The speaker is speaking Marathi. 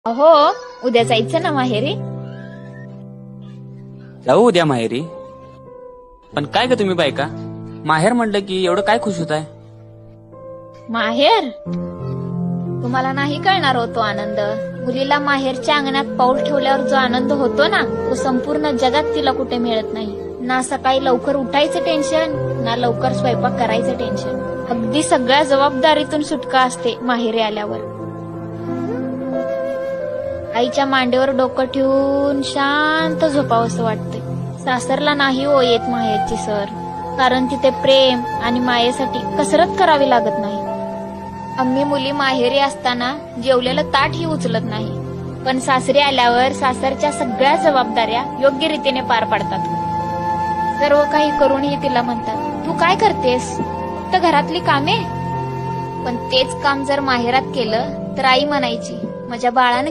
अहो, उद्या जायचं ना माहेरी? जाऊ उद्या माहेरी. पण काय ग तुम्ही बायका, माहेर म्हणलं की एवढं काय खुश होत आहे? माहेर? तुम्हाला नाही कळणार होतो आनंद. मुलीला माहेरच्या अंगणात पाऊल ठेवल्यावर जो आनंद होतो ना, तो संपूर्ण जगात तिला कुठे मिळत नाही. ना सकाळी लवकर उठायचं टेन्शन, ना लवकर स्वयंपाक करायचं टेन्शन. अगदी सगळ्या जबाबदारीतून सुटका असते माहेरी आल्यावर. आईच्या मांडीवर डोकं ठेवून शांत झोपावंसं वाटते. सासरला नाही हो येत माहेरची सर, कारण तिथे प्रेम आणि मायेसाठी कसरत करावी लागत नाही. आम्ही मुली माहेरी असताना जेवलेलं ताटही उचलत नाही, पण सासरी आल्यावर सासरच्या सगळ्या जबाबदाऱ्या योग्य रीतीने पार पडतात. सर्व काही करूनही तिला म्हणतात, तू काय करतेस? फक्त घरातली कामे. पण तेच काम जर माहेरात केलं तर आई म्हणायची, माझ्या बाळाने